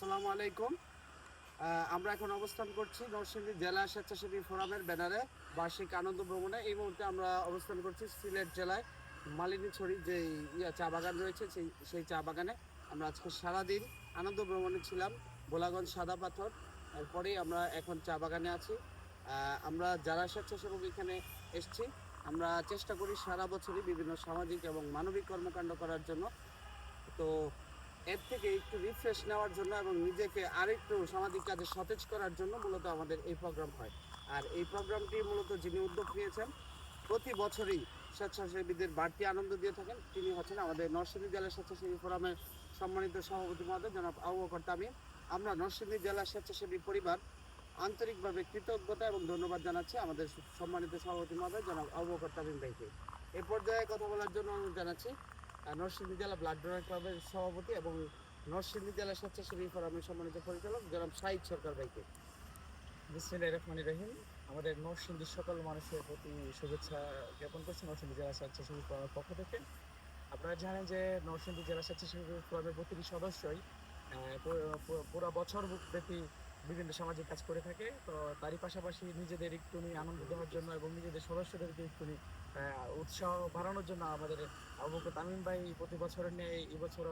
আসসালামু আলাইকুম। আমরা এখন অবস্থান করছি নরসিংদী জেলা স্বেচ্ছাসেবী ফোরামের ব্যানারে বার্ষিক আনন্দ ভ্রমণে। এই মুহূর্তে আমরা অবস্থান করছি সিলেট জেলায় মালিনীছড়ি যে চা বাগান রয়েছে সেই চা বাগানে। আমরা আজকে সারাদিন আনন্দ ভ্রমণে ছিলাম ভোলাগঞ্জ সাদা পাথর। এরপরেই আমরা এখন চা বাগানে আছি। আমরা যারা স্বেচ্ছাসেবক এখানে এসছি, আমরা চেষ্টা করি সারা বছরই বিভিন্ন সামাজিক এবং মানবিক কর্মকাণ্ড করার জন্য। তো এর থেকে একটু রিফ্রেশ নেওয়ার জন্য এবং নিজেকে আরেকটু সামাজিক কাজে সতেজ করার জন্য মূলত আমাদের এই প্রোগ্রাম হয়। আর এই প্রোগ্রামটি মূলত যিনি উদ্যোগ নিয়েছেন, প্রতি বছরই স্বেচ্ছাসেবীদের বাড়তি আনন্দ দিয়ে থাকেন, তিনি হচ্ছেন আমাদের নরসিংদী জেলা স্বেচ্ছাসেবী ফোরামের সম্মানিত সভাপতি মহোদয় জনাব আবু বকর তামিম। আমরা নরসিংদী জেলা স্বেচ্ছাসেবী পরিবার আন্তরিকভাবে কৃতজ্ঞতা এবং ধন্যবাদ জানাচ্ছি আমাদের সম্মানিত সভাপতি মহোদয় জনাব আবু বকর তামিম ভাইকে। এ পর্যায়ে কথা বলার জন্য অনুরোধ জানাচ্ছি নরসিংদী জেলা ব্লাড ডোনার ক্লাবের সভাপতি এবং নরসিংদী জেলা স্বেচ্ছাসেবী ফোরামের সম্মানিত পরিচালক জনাব শাহিদ সরকার ভাইকে। বিসমিল্লাহির রহমানির রহিম। আমাদের নরসিংদীর সকল মানুষের প্রতি শুভেচ্ছা জ্ঞাপন করছি নরসিংদী জেলা স্বেচ্ছাসেবী ফোরামের পক্ষ থেকে। আপনারা জানেন যে নরসিংদী জেলা স্বেচ্ছাসেবী ফোরামের প্রতিটি সদস্যই পুরো বছর ব্যাপী বিভিন্ন সামাজিক কাজ করে থাকে। তো তারই পাশাপাশি নিজেদের একটুখানি আনন্দ দেওয়ার জন্য এবং নিজেদের সদস্যদেরকে একটুখানি উৎসাহ বাড়ানোর জন্য আমাদের আবু বকর তামিম ভাই প্রতি বছরের নিয়ে এই বছর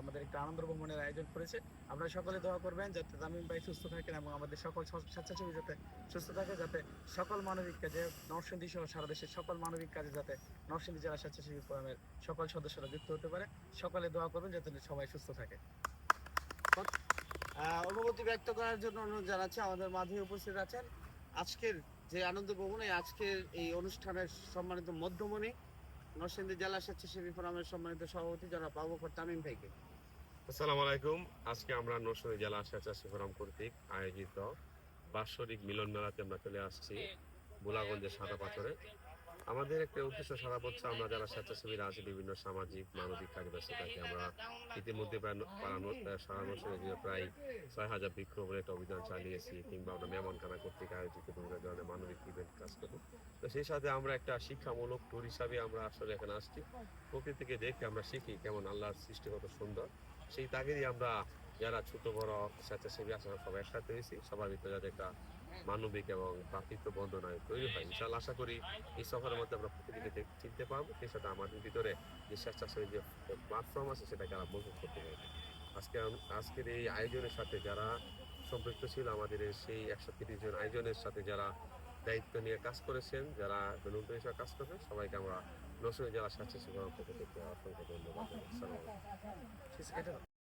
আমাদের একটা আনন্দ ভ্রমণের আয়োজন করেছে। আপনারা সকলে দোয়া করবেন যাতে তামিম ভাই সুস্থ থাকেন এবং আমাদের সকল স্বেচ্ছাসেবী যাতে সুস্থ থাকে, যাতে সকল মানবিক কাজে নরসিংদী সহ সারা দেশের সকল মানবিক কাজে যাতে নরসিংদী জেলা স্বেচ্ছাসেবী ফোরামের সকল সদস্যরা যুক্ত হতে পারে। সকলে দোয়া করবেন যাতে সবাই সুস্থ থাকে। অনুভূতি ব্যক্ত করার জন্য অনুরোধ জানাচ্ছি আমাদের মাঝে উপস্থিত আছেন আজকের যে আনন্দ ভ্রমণে আজকের এই অনুষ্ঠানের সম্মানিত মধ্যমণি নরসিংদী জেলা স্বেচ্ছাসেবী ফোরামের সম্মানিত সভাপতি জনাব আবু বকর তামিম ভাইকে। আসসালামু আলাইকুম। আজকে আমরা নরসিংদী জেলা স্বেচ্ছাসেবী ফোরাম কর্তৃক আয়োজিত বাৎসরিক মিলন মেলাতে আমরা চলে আসছি ভোলাগঞ্জের সাদা পাথরে। আমাদের একটা উদ্দেশ্য সারা বছর আমরা যারা স্বেচ্ছাসেবীরা আছি বিভিন্ন সামাজিক মানবিক কাজে ব্যস্ত থাকি। আমরা ইতিমধ্যে সারা নরসিংদীতে প্রায় 6,000 বৃক্ষরোপণের একটা অভিযান চালিয়েছি, কিংবা আমরা মেহমানখানা কর্তৃক আয়োজিত বিভিন্ন ধরনের মানবিক ইভেন্ট কাজ করি। তো সেই সাথে আমরা একটা শিক্ষামূলক ট্যুর হিসাবে আমরা আসলে এখানে আসছি। প্রকৃতিকে দেখে আমরা শিখি কেমন আল্লাহর সৃষ্টি কত সুন্দর। সেই তাগিদে আমরা যারা ছোট বড় স্বেচ্ছাসেবী আছে সবাই একসাথে হয়েছি, সবার ভিতরে যাতে একটা মানবিক এবং ভ্রাতৃত্ব বন্ধনায় তৈরি হয়। ইনশাআল্লাহ আশা করি এই সফরের মধ্যে আমরা প্রকৃতিকে চিনতে পারবো, সেই সাথে আমাদের ভিতরে যে স্বেচ্ছাসেবী যে প্ল্যাটফর্ম আছে সেটাকে আমরা মজবুত করতে পারবো। আজকের এই আয়োজনের সাথে যারা সম্পৃক্ত ছিল, আমাদের সেই 130 জন আয়োজনের সাথে যারা দায়িত্ব নিয়ে কাজ করেছেন, যারা ভলেন্টিয়ার হিসেবে কাজ করেছেন, সবাইকে আমরা নরসিংদী জেলা স্বেচ্ছাসেবী পক্ষ থেকে অসংখ্য ধন্যবাদ জানাই। আসসালামু আলাইকুম।